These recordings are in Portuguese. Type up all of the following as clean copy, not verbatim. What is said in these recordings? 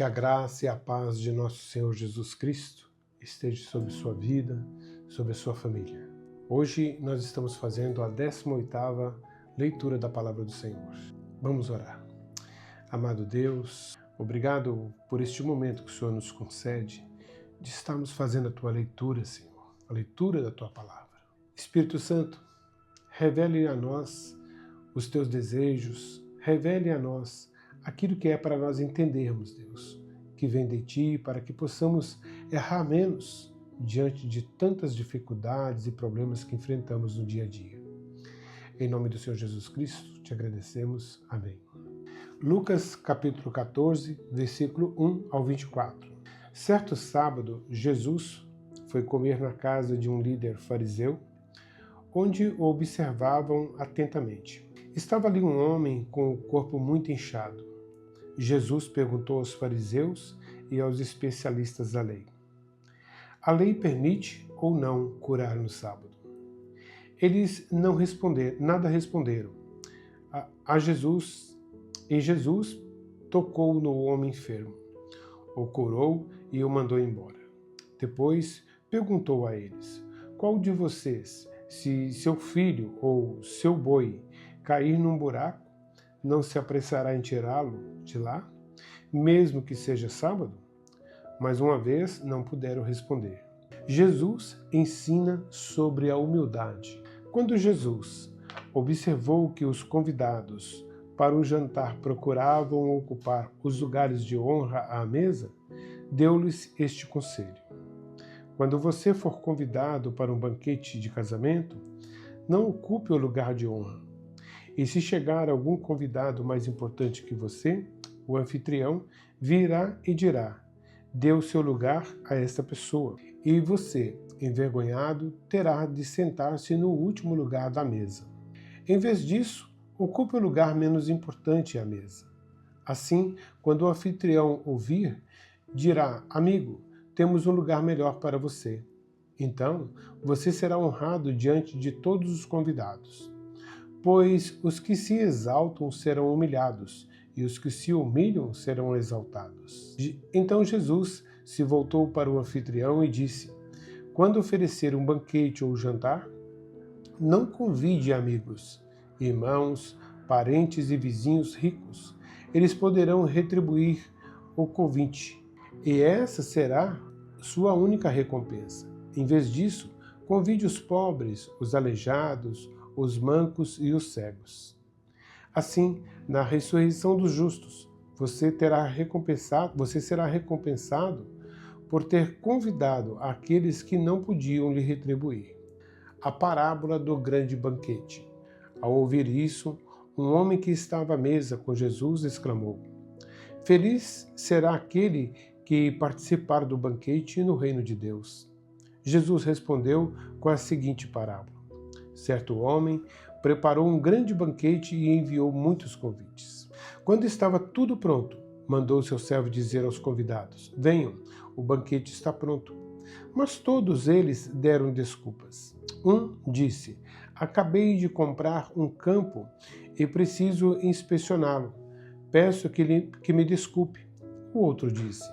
Que a graça e a paz de nosso Senhor Jesus Cristo esteja sobre sua vida, sobre a sua família. Hoje nós estamos fazendo a 18ª leitura da Palavra do Senhor. Vamos orar. Amado Deus, obrigado por este momento que o Senhor nos concede de estarmos fazendo a Tua leitura, Senhor, a leitura da Tua Palavra. Espírito Santo, revele a nós os Teus desejos, revele a nós aquilo que é para nós entendermos, Deus, que vem de Ti, para que possamos errar menos diante de tantas dificuldades e problemas que enfrentamos no dia a dia. Em nome do Senhor Jesus Cristo, te agradecemos. Amém. Lucas capítulo 14, versículo 1 ao 24. Certo sábado, Jesus foi comer na casa de um líder fariseu, onde o observavam atentamente. Estava ali um homem com o corpo muito inchado. Jesus perguntou aos fariseus e aos especialistas da lei: a lei permite ou não curar no sábado? Eles nada responderam. Jesus tocou no homem enfermo, o curou e o mandou embora. Depois perguntou a eles: qual de vocês, se seu filho ou seu boi cair num buraco, não se apressará em tirá-lo de lá, mesmo que seja sábado? Mais uma vez não puderam responder. Jesus ensina sobre a humildade. Quando Jesus observou que os convidados para o jantar procuravam ocupar os lugares de honra à mesa, deu-lhes este conselho: quando você for convidado para um banquete de casamento, não ocupe o lugar de honra. E se chegar algum convidado mais importante que você, o anfitrião virá e dirá: dê o seu lugar a esta pessoa. E você, envergonhado, terá de sentar-se no último lugar da mesa. Em vez disso, ocupe o lugar menos importante à mesa. Assim, quando o anfitrião ouvir, dirá: amigo, temos um lugar melhor para você. Então, você será honrado diante de todos os convidados. Pois os que se exaltam serão humilhados, e os que se humilham serão exaltados. Então Jesus se voltou para o anfitrião e disse: quando oferecer um banquete ou jantar, não convide amigos, irmãos, parentes e vizinhos ricos. Eles poderão retribuir o convite, e essa será sua única recompensa. Em vez disso, convide os pobres, os aleijados, os mancos e os cegos. Assim, na ressurreição dos justos, você será recompensado por ter convidado aqueles que não podiam lhe retribuir. A parábola do grande banquete. Ao ouvir isso, um homem que estava à mesa com Jesus exclamou: feliz será aquele que participar do banquete no reino de Deus. Jesus respondeu com a seguinte parábola: certo homem preparou um grande banquete e enviou muitos convites. Quando estava tudo pronto, mandou seu servo dizer aos convidados: venham, o banquete está pronto. Mas todos eles deram desculpas. Um disse: acabei de comprar um campo e preciso inspecioná-lo. Peço que me desculpe. O outro disse: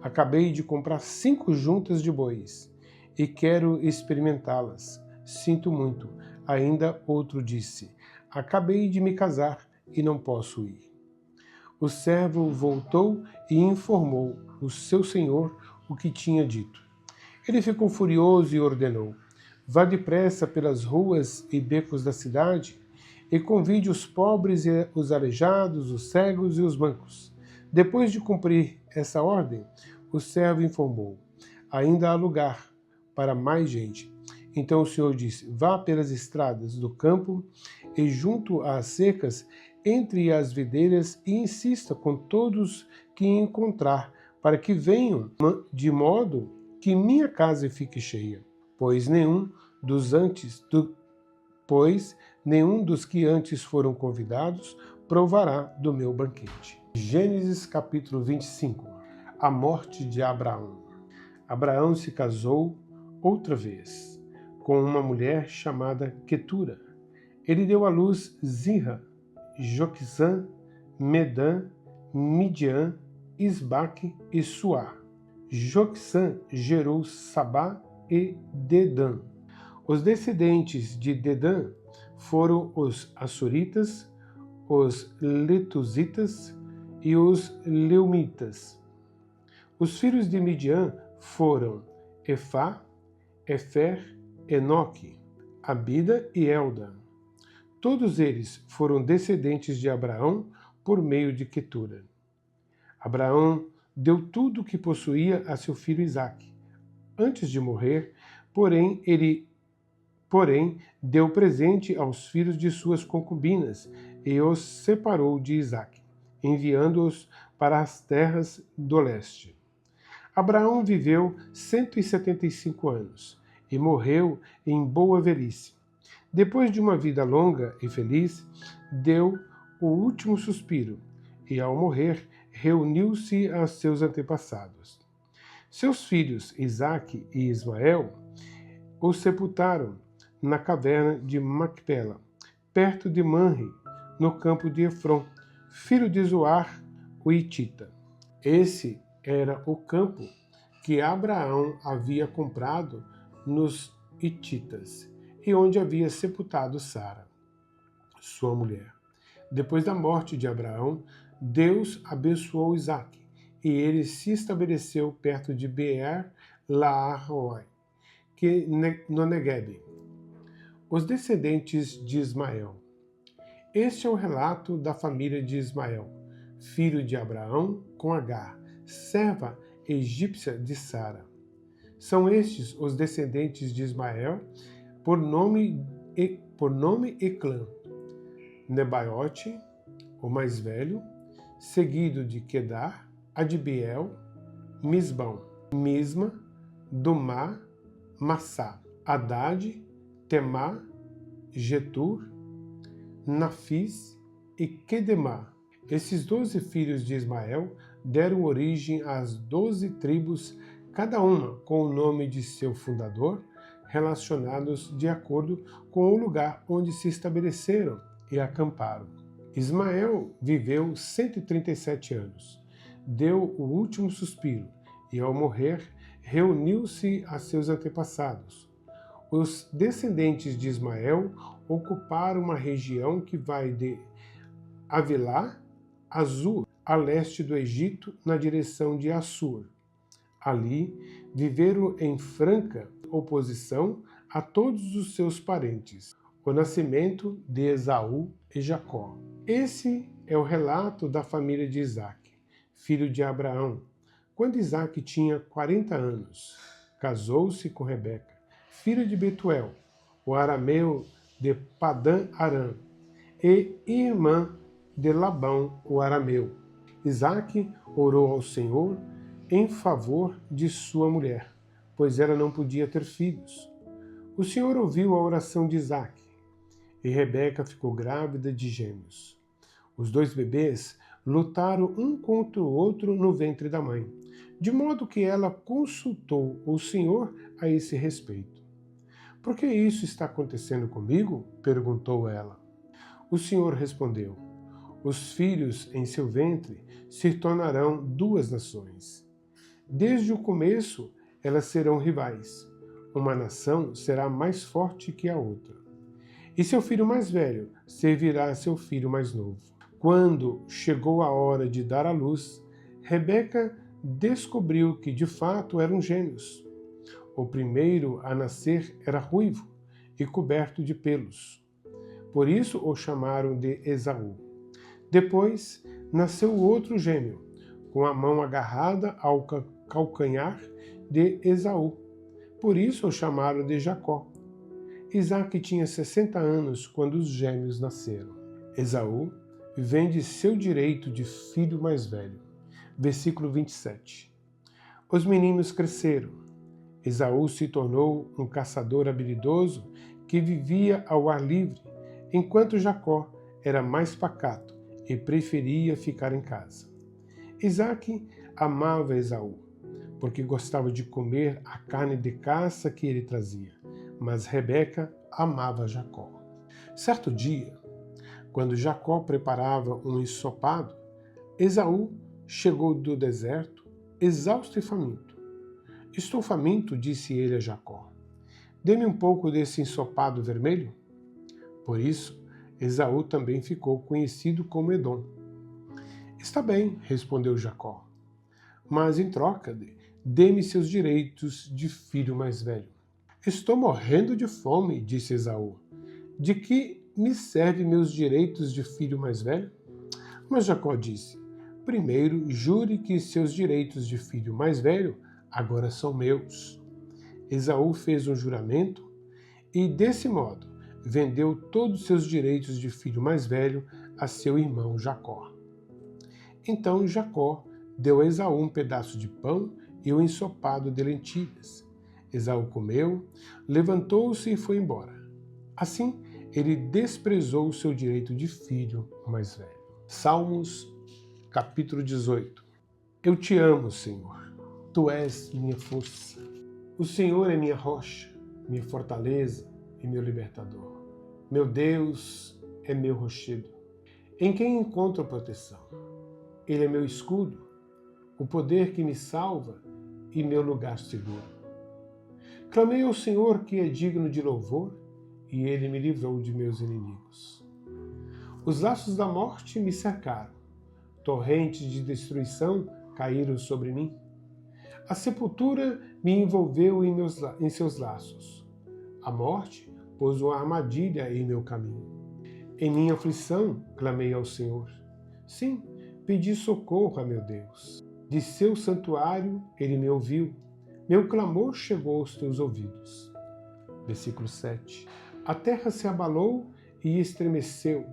acabei de comprar 5 juntas de bois e quero experimentá-las. Sinto muito. Ainda outro disse: acabei de me casar e não posso ir. O servo voltou e informou o seu senhor o que tinha dito. Ele ficou furioso e ordenou: vá depressa pelas ruas e becos da cidade e convide os pobres e os aleijados, os cegos e os mancos. Depois de cumprir essa ordem, o servo informou: ainda há lugar para mais gente. Então o Senhor disse: vá pelas estradas do campo e junto às cercas, entre as videiras, e insista com todos que encontrar, para que venham, de modo que minha casa fique cheia. Pois nenhum dos que antes foram convidados provará do meu banquete. Gênesis capítulo 25. A morte de Abraão. Abraão se casou outra vez com uma mulher chamada Quetura. Ele deu à luz Zimra, Joquizã, Medã, Midian Isbaque e Suá. Joqusã gerou Sabá e Dedã. Os descendentes de Dedã foram os Assuritas, os Letuzitas e os Leumitas. Os filhos de Midian foram Efá, Efer, Enoque, Abida e Elda. Todos eles foram descendentes de Abraão por meio de Quetura. Abraão deu tudo o que possuía a seu filho Isaque. Antes de morrer, porém, deu presente aos filhos de suas concubinas e os separou de Isaque, enviando-os para as terras do leste. Abraão viveu 175 anos e morreu em boa velhice. Depois de uma vida longa e feliz, deu o último suspiro e, ao morrer, reuniu-se a seus antepassados. Seus filhos Isaque e Ismael o sepultaram na caverna de Macpela, perto de Manre, no campo de Efron, filho de Zoar, o Hitita. Esse era o campo que Abraão havia comprado nos Hititas e onde havia sepultado Sara, sua mulher. Depois da morte de Abraão, Deus abençoou Isaque e ele se estabeleceu perto de Beer-Lahai, no Neguebe. Os descendentes de Ismael. Este é o relato da família de Ismael, filho de Abraão com Agar, serva egípcia de Sara. São estes os descendentes de Ismael por nome e clã. Nebaiote, o mais velho, seguido de Quedar, Adbiel, Misbão, Misma, Dumá, Massá, Haddad, Temá, Getur, Nafis e Quedemá. Esses 12 filhos de Ismael deram origem às 12 tribos, cada uma com o nome de seu fundador, relacionados de acordo com o lugar onde se estabeleceram e acamparam. Ismael viveu 137 anos, deu o último suspiro e, ao morrer, reuniu-se a seus antepassados. Os descendentes de Ismael ocuparam uma região que vai de Avilá a Zur, a leste do Egito, na direção de Assur. Ali, viveram em franca oposição a todos os seus parentes, o nascimento de Esaú e Jacó. Esse é o relato da família de Isaque, filho de Abraão. Quando Isaque tinha 40 anos, casou-se com Rebeca, filha de Betuel, o arameu de Padã Aram, e irmã de Labão, o arameu. Isaque orou ao Senhor em favor de sua mulher, pois ela não podia ter filhos. O Senhor ouviu a oração de Isaque, e Rebeca ficou grávida de gêmeos. Os 2 bebês lutaram um contra o outro no ventre da mãe, de modo que ela consultou o Senhor a esse respeito. Por que isso está acontecendo comigo? Perguntou ela. O Senhor respondeu: os filhos em seu ventre se tornarão 2 nações. Desde o começo, elas serão rivais. Uma nação será mais forte que a outra. E seu filho mais velho servirá a seu filho mais novo. Quando chegou a hora de dar à luz, Rebeca descobriu que de fato eram gêmeos. O primeiro a nascer era ruivo e coberto de pelos. Por isso o chamaram de Esaú. Depois nasceu o outro gêmeo, com a mão agarrada ao calcanhar de Esaú. Por isso o chamaram de Jacó. Isaque tinha 60 anos quando os gêmeos nasceram. Esaú vende seu direito de filho mais velho. Versículo 27. Os meninos cresceram. Esaú se tornou um caçador habilidoso que vivia ao ar livre, enquanto Jacó era mais pacato e preferia ficar em casa. Isaque amava Esaú, porque gostava de comer a carne de caça que ele trazia, mas Rebeca amava Jacó. Certo dia, quando Jacó preparava um ensopado, Esaú chegou do deserto, exausto e faminto. Estou faminto, disse ele a Jacó. Dê-me um pouco desse ensopado vermelho. Por isso, Esaú também ficou conhecido como Edom. Está bem, respondeu Jacó, mas em troca, dê-me seus direitos de filho mais velho. Estou morrendo de fome, disse Esaú. De que me servem meus direitos de filho mais velho? Mas Jacó disse, primeiro jure que seus direitos de filho mais velho agora são meus. Esaú fez um juramento e, desse modo, vendeu todos os seus direitos de filho mais velho a seu irmão Jacó. Então Jacó deu a Esaú um pedaço de pão e um ensopado de lentilhas. Esaú comeu, levantou-se e foi embora. Assim, ele desprezou o seu direito de filho mais velho. Salmos, capítulo 18. Eu te amo, Senhor. Tu és minha força. O Senhor é minha rocha, minha fortaleza e meu libertador. Meu Deus é meu rochedo, em quem encontro proteção. Ele é meu escudo, o poder que me salva e meu lugar seguro. Clamei ao Senhor, que é digno de louvor, e ele me livrou de meus inimigos. Os laços da morte me cercaram, torrentes de destruição caíram sobre mim. A sepultura me envolveu em seus laços. A morte pôs uma armadilha em meu caminho. Em minha aflição, clamei ao Senhor. Sim, pedi socorro a meu Deus. De seu santuário, ele me ouviu. Meu clamor chegou aos teus ouvidos. Versículo 7. A terra se abalou e estremeceu.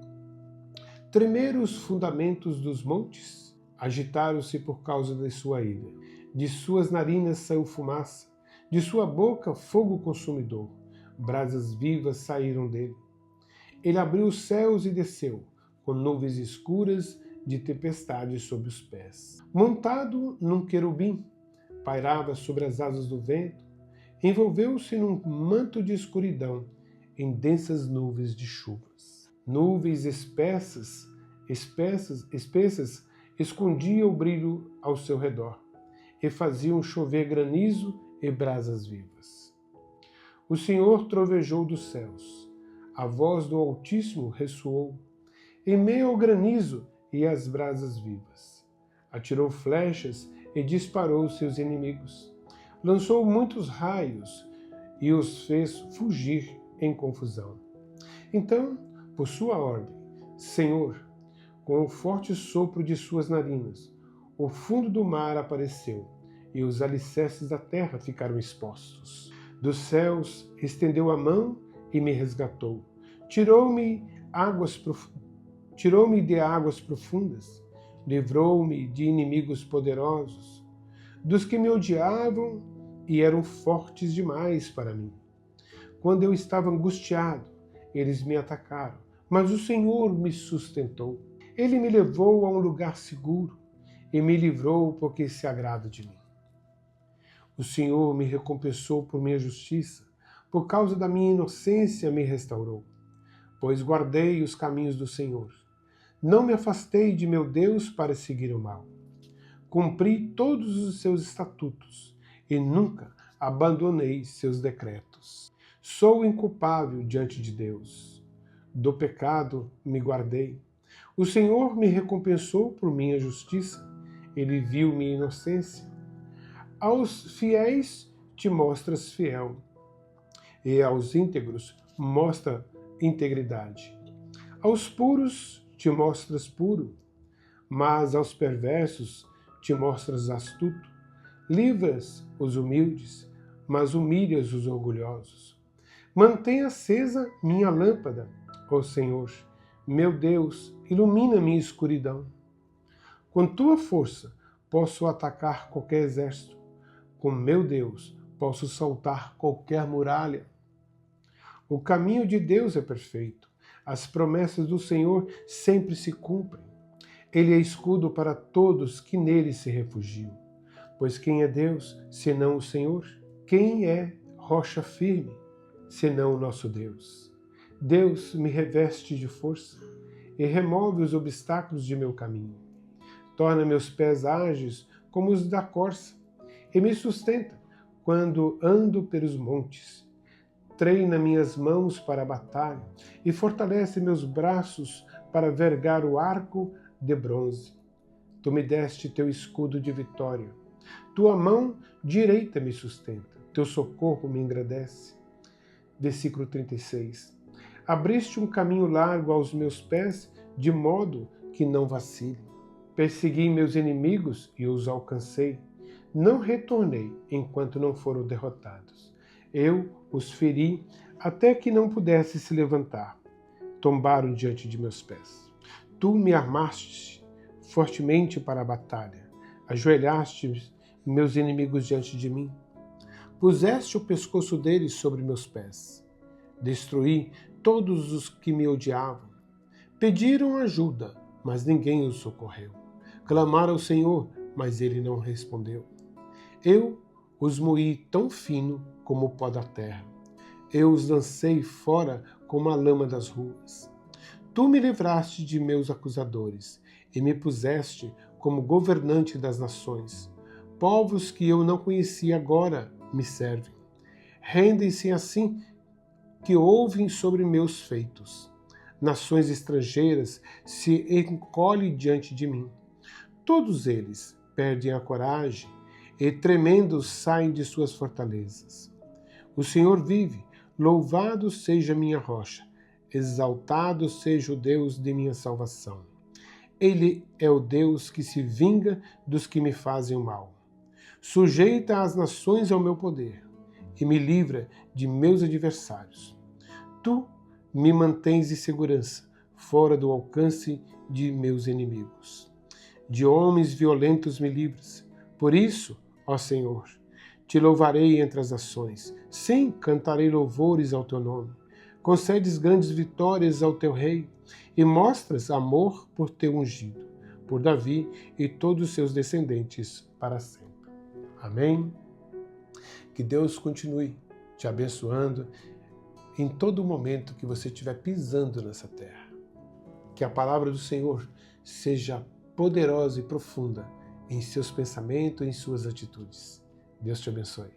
Tremeram os fundamentos dos montes, agitaram-se por causa de sua ira. De suas narinas saiu fumaça, de sua boca fogo consumidor. Brasas vivas saíram dele. Ele abriu os céus e desceu, com nuvens escuras de tempestade sob os pés. Montado num querubim, pairava sobre as asas do vento, envolveu-se num manto de escuridão, em densas nuvens de chuvas. Nuvens espessas escondiam o brilho ao seu redor e faziam chover granizo e brasas vivas. O Senhor trovejou dos céus, a voz do Altíssimo ressoou, em meio ao granizo e às brasas vivas. Atirou flechas e disparou seus inimigos. Lançou muitos raios e os fez fugir em confusão. Então, por sua ordem, Senhor, com o forte sopro de suas narinas, o fundo do mar apareceu e os alicerces da terra ficaram expostos. Dos céus estendeu a mão e me resgatou. Tirou-me de águas profundas, livrou-me de inimigos poderosos, dos que me odiavam e eram fortes demais para mim. Quando eu estava angustiado, eles me atacaram, mas o Senhor me sustentou. Ele me levou a um lugar seguro e me livrou porque se agrada de mim. O Senhor me recompensou por minha justiça, por causa da minha inocência me restaurou, pois guardei os caminhos do Senhor. Não me afastei de meu Deus para seguir o mal. Cumpri todos os seus estatutos e nunca abandonei seus decretos. Sou inculpável diante de Deus. Do pecado me guardei. O Senhor me recompensou por minha justiça. Ele viu minha inocência. Aos fiéis te mostras fiel, e aos íntegros mostra integridade. Aos puros te mostras puro, mas aos perversos te mostras astuto. Livras os humildes, mas humilhas os orgulhosos. Mantém acesa minha lâmpada, ó Senhor, meu Deus, ilumina minha escuridão. Com tua força posso atacar qualquer exército. Com meu Deus posso saltar qualquer muralha. O caminho de Deus é perfeito. As promessas do Senhor sempre se cumprem. Ele é escudo para todos que nele se refugiam. Pois quem é Deus, senão o Senhor? Quem é rocha firme, senão o nosso Deus? Deus me reveste de força e remove os obstáculos de meu caminho. torna meus pés ágeis como os da corça, e me sustenta quando ando pelos montes. Treina minhas mãos para a batalha e fortalece meus braços para vergar o arco de bronze. Tu me deste teu escudo de vitória. Tua mão direita me sustenta. Teu socorro me engrandece. Versículo 36. Abriste um caminho largo aos meus pés, de modo que não vacile. Persegui meus inimigos e os alcancei. Não retornei enquanto não foram derrotados. Eu os feri até que não pudesse se levantar. Tombaram diante de meus pés. Tu me armaste fortemente para a batalha. Ajoelhaste meus inimigos diante de mim. Puseste o pescoço deles sobre meus pés. Destruí todos os que me odiavam. Pediram ajuda, mas ninguém os socorreu. Clamaram ao Senhor, mas ele não respondeu. Eu os moí tão fino como o pó da terra. Eu os lancei fora como a lama das ruas. Tu me livraste de meus acusadores e me puseste como governante das nações. Povos que eu não conhecia agora me servem. Rendem-se assim que ouvem sobre meus feitos. Nações estrangeiras se encolhem diante de mim. Todos eles perdem a coragem e tremendos saem de suas fortalezas. O Senhor vive, louvado seja minha rocha, exaltado seja o Deus de minha salvação. Ele é o Deus que se vinga dos que me fazem o mal. Sujeita as nações ao meu poder e me livra de meus adversários. Tu me mantens em segurança, fora do alcance de meus inimigos. De homens violentos me livras. Por isso, ó Senhor, te louvarei entre as nações. Sim, cantarei louvores ao teu nome. Concedes grandes vitórias ao teu rei e mostras amor por teu ungido, por Davi e todos os seus descendentes para sempre. Amém? Que Deus continue te abençoando em todo momento que você estiver pisando nessa terra. Que a palavra do Senhor seja poderosa e profunda em seus pensamentos e em suas atitudes. Deus te abençoe.